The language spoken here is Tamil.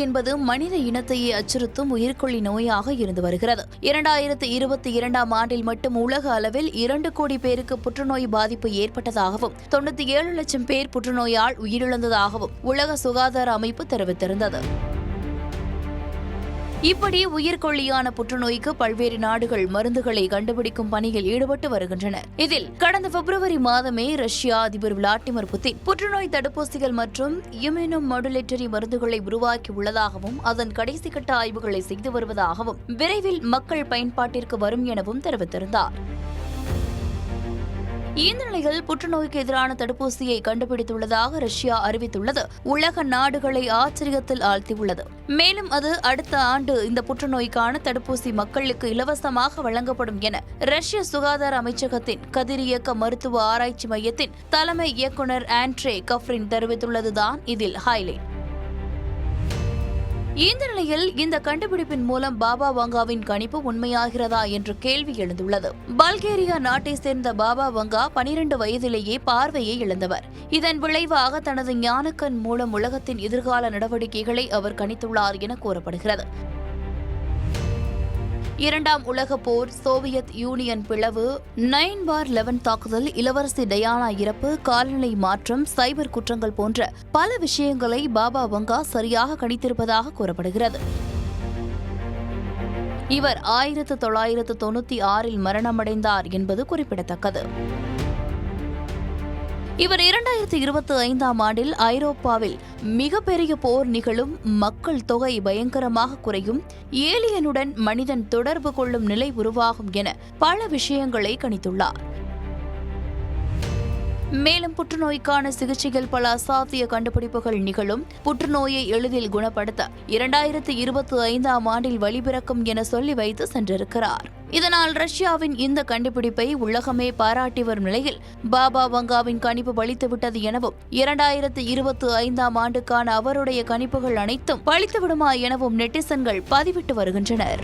என்பது மனித இனத்தையே அச்சுறுத்தும் உயிர்கொல்லி நோயாக இருந்து வருகிறது. 2022ஆம் ஆண்டில் மட்டும் உலக அளவில் 2 கோடி பேருக்கு புற்றுநோய் பாதிப்பு ஏற்பட்டதாகவும் 97 லட்சம் பேர் புற்றுநோயால் உயிரிழந்ததாகவும் உலக சுகாதார அமைப்பு தெரிவித்திருந்தது. இப்படி உயிர்கொல்லியான புற்றுநோய்க்கு பல்வேறு நாடுகள் மருந்துகளை கண்டுபிடிக்கும் பணியில் ஈடுபட்டு வருகின்றன. இதில் கடந்த பிப்ரவரி மாதமே ரஷ்யா அதிபர் விளாடிமிர் புட்டின் புற்றுநோய் தடுப்பூசிகள் மற்றும் இம்யூனோ மாடுலேட்டரி மருந்துகளை உருவாக்கி உள்ளதாகவும் அதன் கடைசி கட்ட ஆய்வுகளை செய்து வருவதாகவும் விரைவில் மக்கள் பயன்பாட்டிற்கு வரும் எனவும் தெரிவித்திருந்தார். இந்த நிலையில் புற்றுநோய்க்கு எதிரான தடுப்பூசியை கண்டுபிடித்துள்ளதாக ரஷ்யா அறிவித்துள்ளது உலக நாடுகளை ஆச்சரியத்தில் ஆழ்த்தியுள்ளது. மேலும் அது அடுத்த ஆண்டு இந்த புற்றுநோய்க்கான தடுப்பூசி மக்களுக்கு இலவசமாக வழங்கப்படும் என ரஷ்ய சுகாதார அமைச்சகத்தின் கதிரியக்க மருத்துவ ஆராய்ச்சி மையத்தின் தலைமை இயக்குநர் ஆண்ட்ரே கஃப்ரின் தெரிவித்துள்ளதுதான் இதில் ஹைலைட். இந்த நிலையில் இந்த கண்டுபிடிப்பின் மூலம் பாபா வங்காவின் கணிப்பு உண்மையாகிறதா என்ற கேள்வி எழுந்துள்ளது. பல்கேரியா நாட்டை சேர்ந்த பாபா வங்கா 12 வயதிலேயே பார்வையை இழந்தவர். இதன் விளைவாக தனது ஞானக்கண் மூலம் உலகத்தின் எதிர்கால நடவடிக்கைகளை அவர் கணித்துள்ளார் என கூறப்படுகிறது. 2ஆம் உலகப் போர், சோவியத் யூனியன் பிளவு, 9/11 தாக்குதல், இளவரசி டயானா இறப்பு, காலநிலை மாற்றம், சைபர் குற்றங்கள் போன்ற பல விஷயங்களை பாபா வங்கா சரியாக கணித்திருப்பதாக கூறப்படுகிறது. இவர் 1996இல் மரணமடைந்தார் என்பது குறிப்பிடத்தக்கது. இவர் 2025ஆம் ஆண்டில் ஐரோப்பாவில் மிகப்பெரிய போர் நிகழும், மக்கள் தொகை பயங்கரமாக குறையும், ஏலியனுடன் மனிதன் தொடர்பு கொள்ளும் நிலை உருவாகும் என பல விஷயங்களை கணித்துள்ளார். மேலும் புற்றுநோய்க்கான சிகிச்சைகள் பல அசாத்திய கண்டுபிடிப்புகள் நிகழும், புற்றுநோயை எளிதில் குணப்படுத்த 2025ஆம் ஆண்டில் வழிபிறக்கும் என சொல்லி வைத்து சென்றிருக்கிறார். இதனால் ரஷ்யாவின் இந்த கண்டுபிடிப்பை உலகமே பாராட்டி வரும் நிலையில் பாபா வங்காவின் கணிப்பு பலித்துவிட்டது எனவும் 2025ஆம் ஆண்டுக்கான அவருடைய கணிப்புகள் அனைத்தும் பலித்துவிடுமா எனவும் நெட்டிசன்கள் பதிவிட்டு வருகின்றனர்.